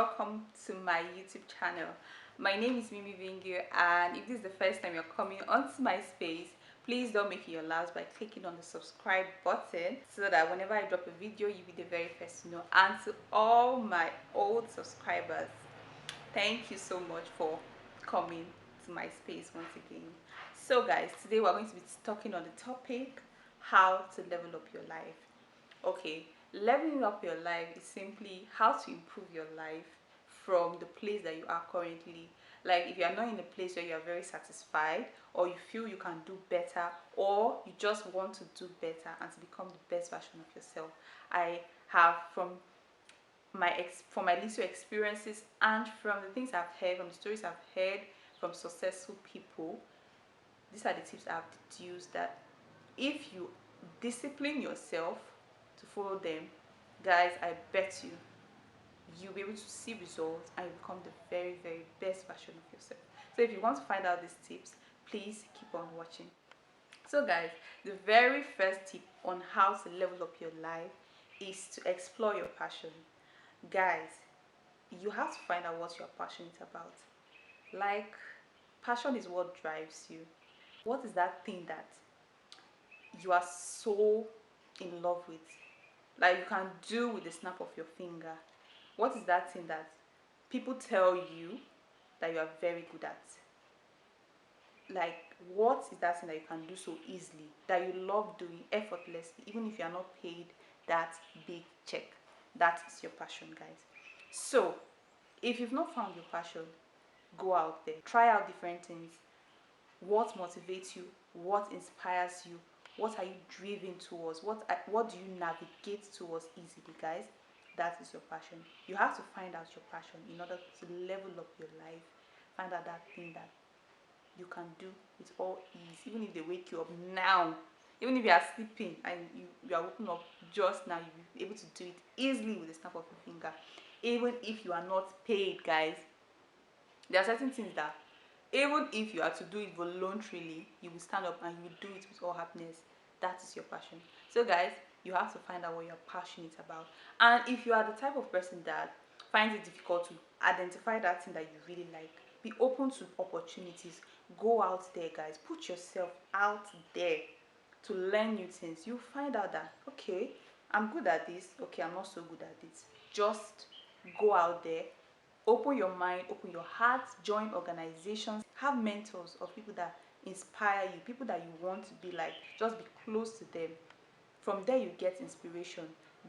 welcome to my YouTube channel. My name is Mimi Vingu, and if this is the first time you're coming onto my space, please don't make it your last by clicking on the subscribe button so that whenever I drop a video, you'll be the very first to know. And to all my old subscribers, thank you so much for coming to my space once again. So guys, today we're going to be talking on the topic how to level up your life. Okay, leveling up your life is simply how to improve your life from the place that you are currently. Like if you are not in a place where you are very satisfied, or you feel you can do better, or you just want to do better and to become the best version of yourself. I have from my little experiences and from the things I've heard, from the stories I've heard from successful people, these are the tips I've deduced that if you discipline yourself to follow them, guys, I bet you'll be able to see results and you become the very, very best version of yourself. So if you want to find out these tips, please keep on watching. So guys, the very first tip on how to level up your life is to explore your passion. Guys, you have to find out what you're passionate about. Like, passion is what drives you. What is that thing that you are so in love with, like you can do with the snap of your finger? What is that thing that people tell you that you are very good at? Like, what is that thing that you can do so easily, that you love doing effortlessly, even if you are not paid that big check? That is your passion, guys. So if you've not found your passion, go out there, try out different things. What motivates you? What inspires you? What are you driven towards? What do you navigate towards easily, guys? That is your passion. You have to find out your passion in order to level up your life. Find out that thing that you can do with all ease, even if they wake you up now, even if you are sleeping and you are waking up just now, you'll be able to do it easily with the snap of your finger. Even if you are not paid, guys, there are certain things that even if you are to do it voluntarily, you will stand up and you will do it with all happiness. That is your passion. So guys, you have to find out what you're passionate about. And if you are the type of person that finds it difficult to identify that thing that you really like, be open to opportunities. Go out there, guys. Put yourself out there to learn new things. You find out that, okay, I'm good at this, okay, I'm not so good at this. Just go out there, open your mind, open your heart, join organizations, have mentors of people that inspire you, people that you want to be like. Just be close to them. From there you get inspiration.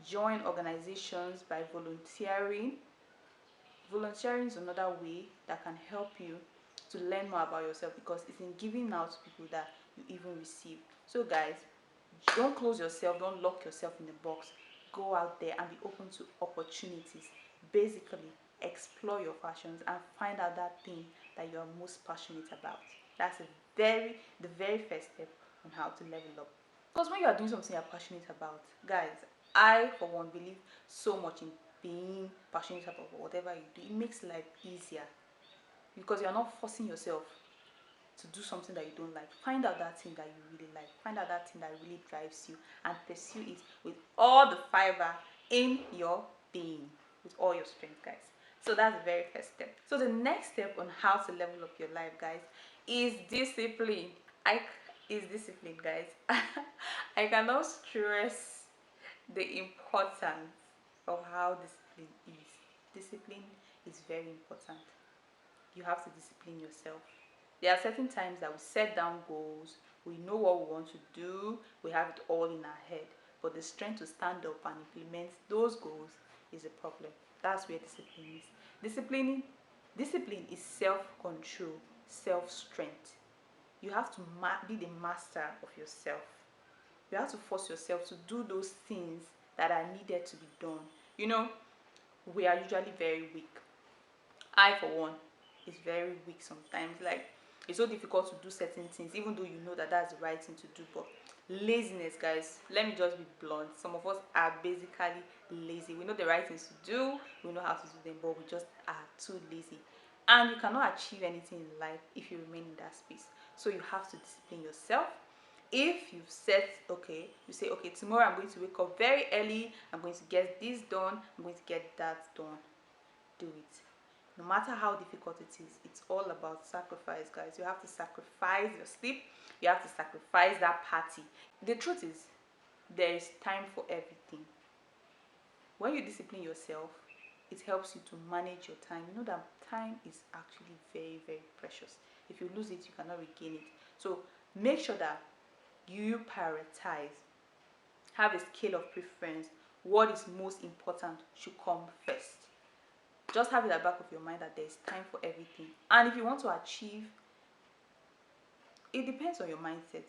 Join organizations by volunteering. Volunteering is another way that can help you to learn more about yourself, because it's in giving out to people that you even receive. So guys, don't close yourself, don't lock yourself in a box. Go out there and be open to opportunities. Basically, explore your passions and find out that thing that you are most passionate about. That's the very first step on how to level up. Because when you are doing something you're passionate about, guys, I for one believe so much in being passionate about whatever you do. It makes life easier because you're not forcing yourself to do something that you don't like. Find out that thing that you really like. Find out that thing that really drives you and pursue it with all the fiber in your being, with all your strength, guys. So that's the very first step. So the next step on how to level up your life, guys, is discipline. Discipline, guys. I cannot stress the importance of how discipline is. Discipline is very important. You have to discipline yourself. There are certain times that we set down goals, we know what we want to do, we have it all in our head, but the strength to stand up and implement those goals is a problem. That's where discipline is. Discipline is self-control, self-strength. You have to be the master of yourself. You have to force yourself to do those things that are needed to be done. You know, we are usually very weak. I for one is very weak sometimes. Like, it's so difficult to do certain things even though you know that that's the right thing to do. But laziness, guys, let me just be blunt, some of us are basically lazy. We know the right things to do, we know how to do them, but we just are too lazy. And you cannot achieve anything in life if you remain in that space. So you have to discipline yourself. If you've set, okay, you say, okay, tomorrow I'm going to wake up very early, I'm going to get this done, I'm going to get that done. do it. No matter how difficult it is, it's all about sacrifice, guys. You have to sacrifice your sleep. You have to sacrifice that party. The truth is, there is time for everything. When you discipline yourself, it helps you to manage your time. You know that time is actually very, very precious. If you lose it, you cannot regain it. So make sure that you prioritize, have a scale of preference. What is most important should come first. Just have it at the back of your mind that there is time for everything. And if you want to achieve, it depends on your mindset.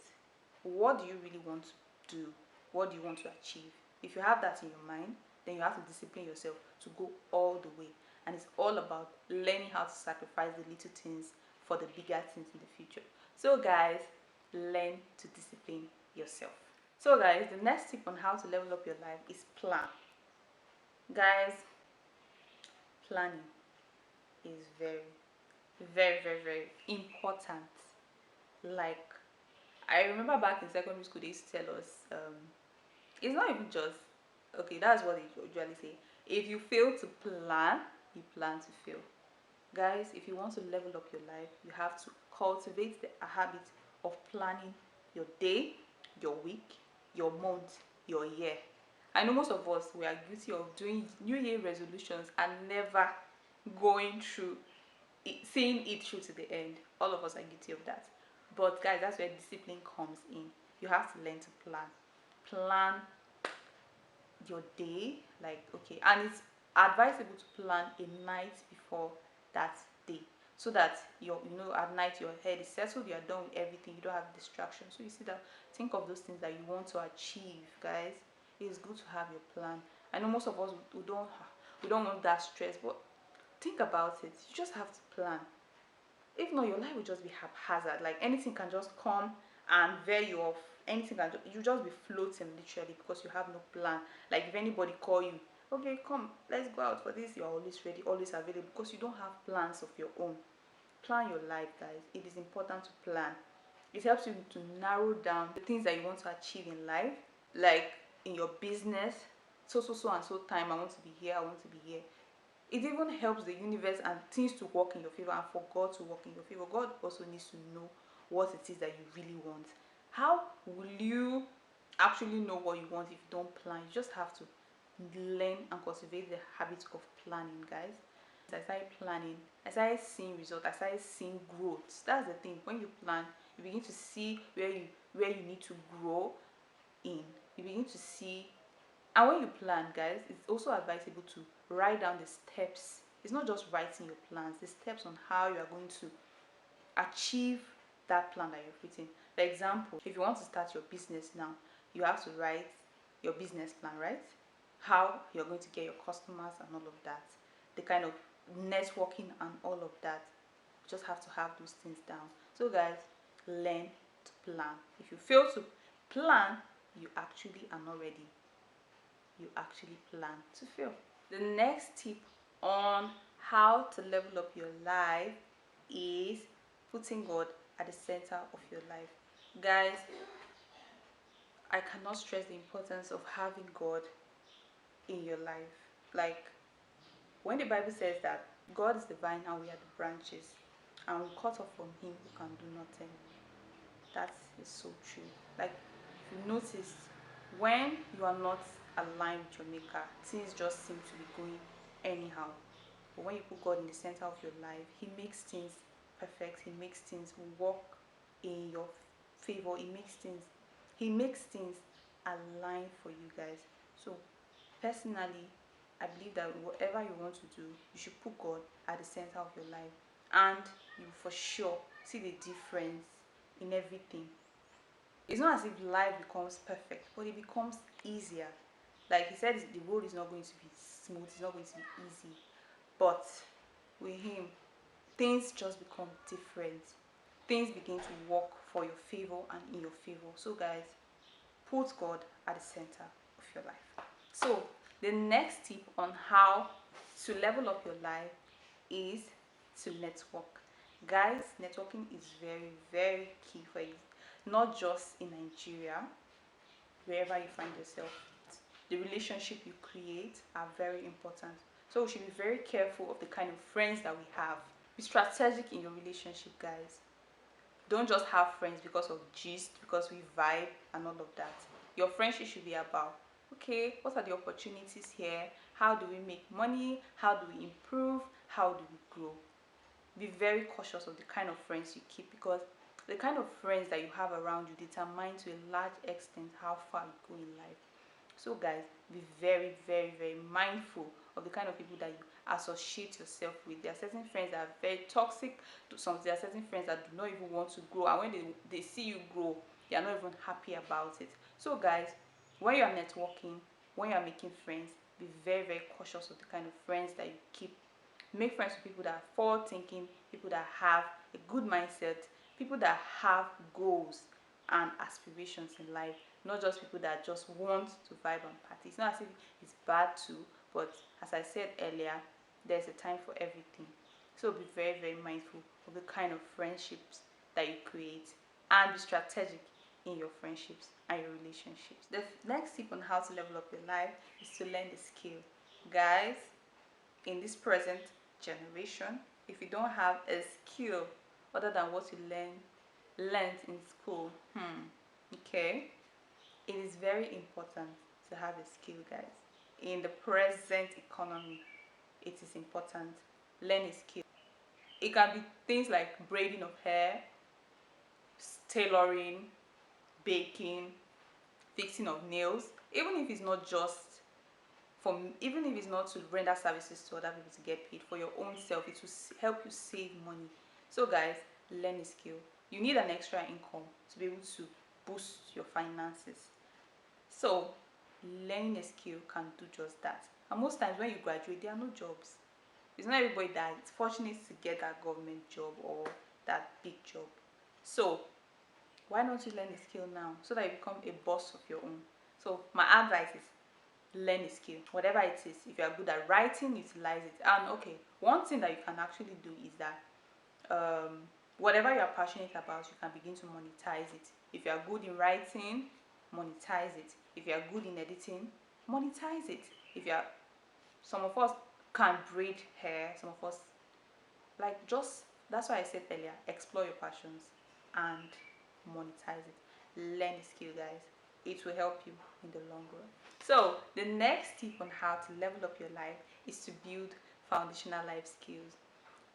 What do you really want to do? What do you want to achieve? If you have that in your mind, then you have to discipline yourself to go all the way. And it's all about learning how to sacrifice the little things for the bigger things in the future. So guys, learn to discipline yourself. So guys, the next tip on how to level up your life is plan. Guys, planning is very, very, very, very important. Like, I remember back in secondary school, they used to tell us, it's not even just, okay, that's what they usually say. If you fail to plan, you plan to fail. Guys, if you want to level up your life, you have to cultivate the habit of planning your day, your week, your month, your year. I know most of us, we are guilty of doing New Year resolutions and never going through it, seeing it through to the end. All of us are guilty of that. But guys, that's where discipline comes in. You have to learn to plan your day, like, okay, and it's advisable to plan a night before that day, so that at night your head is settled, you're done with everything, you don't have distractions. So you see that, think of those things that you want to achieve, guys. It's good to have your plan. I know most of us, we don't want that stress, but think about it. You just have to plan. If not, your life will just be haphazard. Like, anything can just come and veer you off. Anything can you just be floating literally, because you have no plan. Like, if anybody call you, okay, come, let's go out for this, you're always ready, always available, because you don't have plans of your own. Plan your life, guys. It is important to plan. It helps you to narrow down the things that you want to achieve in life, like in your business. So and so time, I want to be here, I want to be here. It even helps the universe and things to work in your favor, and for God to work in your favor. God also needs to know what it is that you really want. How will you actually know what you want if you don't plan? You just have to learn and cultivate the habit of planning, guys. As I started planning, I started seeing results, I started seeing growth. That's the thing. When you plan, you begin to see where you need to grow in. You begin to see. And when you plan, guys, it's also advisable to write down the steps. It's not just writing your plans, the steps on how you are going to achieve that plan that you've written. For example, if you want to start your business now, you have to write your business plan, right? How you're going to get your customers and all of that, the kind of networking and all of that. You just have to have those things down. So guys, learn to plan. If you fail to plan, you actually are not ready. You actually plan to fail. The next tip on how to level up your life is putting God at the center of your life. Guys, I cannot stress the importance of having God in your life. Like, when the Bible says that God is the vine and we are the branches, and we cut off from him who can do nothing, that is so true. Like, if you notice, when you are not aligned with your maker, things just seem to be going anyhow. But when you put God in the center of your life, he makes things perfect. He makes things work in your favor. He makes things align for you, guys. So personally, I believe that whatever you want to do, you should put God at the center of your life, and you for sure see the difference in everything. It's not as if life becomes perfect, but it becomes easier. Like he said, the road is not going to be smooth, it's not going to be easy, but with him, things just become different. Things begin to work for your favor and in your favor. So guys, put God at the center of your life. So the next tip on how to level up your life is to network. Guys, networking is very, very key for you, not just in Nigeria, wherever you find yourself. The relationship you create are very important. So we should be very careful of the kind of friends that we have. Be strategic in your relationship, guys. Don't just have friends because of gist, because we vibe and all of that. Your friendship should be about, okay, what are the opportunities here? How do we make money? How do we improve? How do we grow? Be very cautious of the kind of friends you keep, because the kind of friends that you have around you determine to a large extent how far you go in life. So guys, be very, very, very mindful of the kind of people that you associate yourself with. There are certain friends that are very toxic. There are certain friends that do not even want to grow, and when they see you grow, they are not even happy about it. So guys, when you are networking, when you are making friends, be very, very cautious of the kind of friends that you keep. Make friends with people that are forward thinking, people that have a good mindset, people that have goals and aspirations in life, not just people that just want to vibe and party. It's not as if it's bad too, but as I said earlier, there's a time for everything. So be very, very mindful of the kind of friendships that you create, and be strategic in your friendships and your relationships. The next tip on how to level up your life is to learn the skill. Guys, in this present generation, if you don't have a skill other than what you learned in school, okay, it is very important to have a skill, guys. In the present economy, it is important. Learn a skill. It can be things like braiding of hair, tailoring, baking, fixing of nails. Even if it's not just even if it's not to render services to other people to get paid, for your own self, it will help you save money. So guys, learn a skill. You need an extra income to be able to boost your finances. So learning a skill can do just that. And most times when you graduate, there are no jobs. It's not everybody that is fortunate to get that government job or that big job. So why not you learn a skill now, so that you become a boss of your own? So my advice is, learn a skill, whatever it is. If you are good at writing, utilize it. And okay, one thing that you can actually do is that whatever you are passionate about, you can begin to monetize it. If you are good in writing, monetize it. If you are good in editing, monetize it. If you are Some of us can braid hair, some of us, like, just, that's why I said earlier, explore your passions and monetize it. Learn a skill, guys. It will help you in the long run. So the next tip on how to level up your life is to build foundational life skills.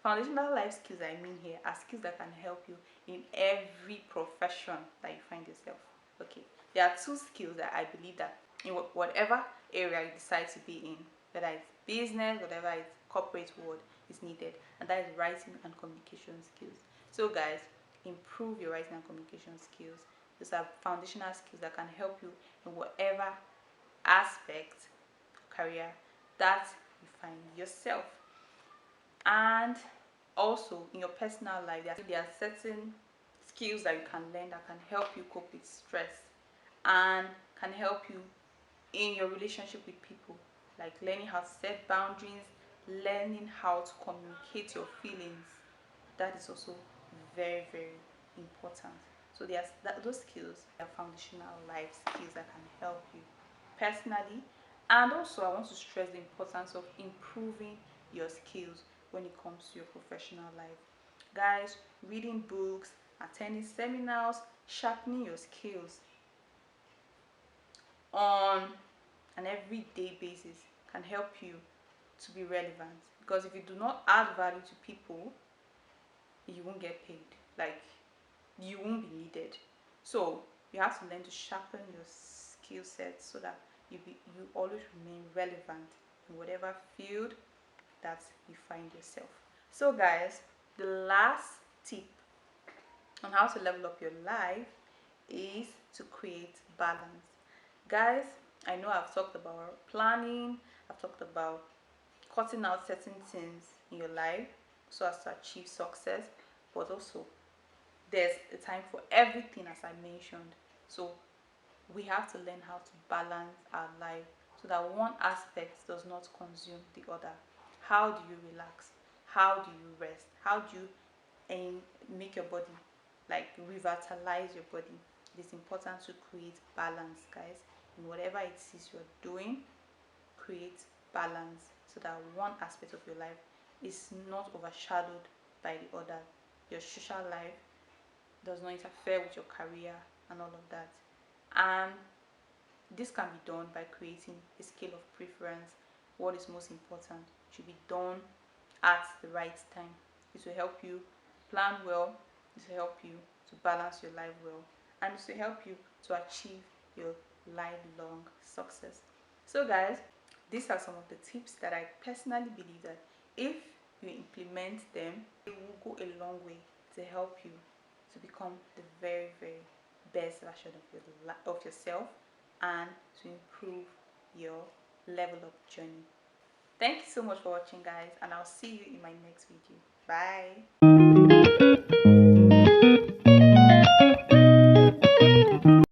Foundational life skills I mean here are skills that can help you in every profession that you find yourself. Okay, there are two skills that I believe that in whatever area you decide to be in, whether it's business, whatever it's corporate world, is needed, and that is writing and communication skills. So guys, improve your writing and communication skills. These are foundational skills that can help you in whatever aspect career that you find yourself. And also in your personal life, there are certain skills that you can learn that can help you cope with stress and can help you in your relationship with people, like learning how to set boundaries, learning how to communicate your feelings. That is also very, very important. So those skills are foundational life skills that can help you personally. And also I want to stress the importance of improving your skills when it comes to your professional life. Guys, reading books, attending seminars, sharpening your skills on an everyday basis can help you to be relevant, because if you do not add value to people, you won't get paid, like, you won't be needed. So you have to learn to sharpen your skill set so that you always remain relevant in whatever field that you find yourself. So guys, the last tip on how to level up your life is to create balance. Guys, I know I've talked about planning, I've talked about cutting out certain things in your life so as to achieve success, but also there's a time for everything, as I mentioned. So we have to learn how to balance our life so that one aspect does not consume the other. How do you relax? How do you rest? How do you make your body, like, revitalize your body? It is important to create balance, guys. In whatever it is you're doing, create balance so that one aspect of your life is not overshadowed by the other. Your social life does not interfere with your career and all of that. And this can be done by creating a scale of preference. What is most important should be done at the right time. It will help you plan well, it will help you to balance your life well, and it will help you to achieve your lifelong success. So guys, these are some of the tips that I personally believe that if you implement them, it will go a long way to help you to become the very, very best version of yourself, and to improve your level up journey. Thank you so much for watching, guys, and I'll see you in my next video. Bye.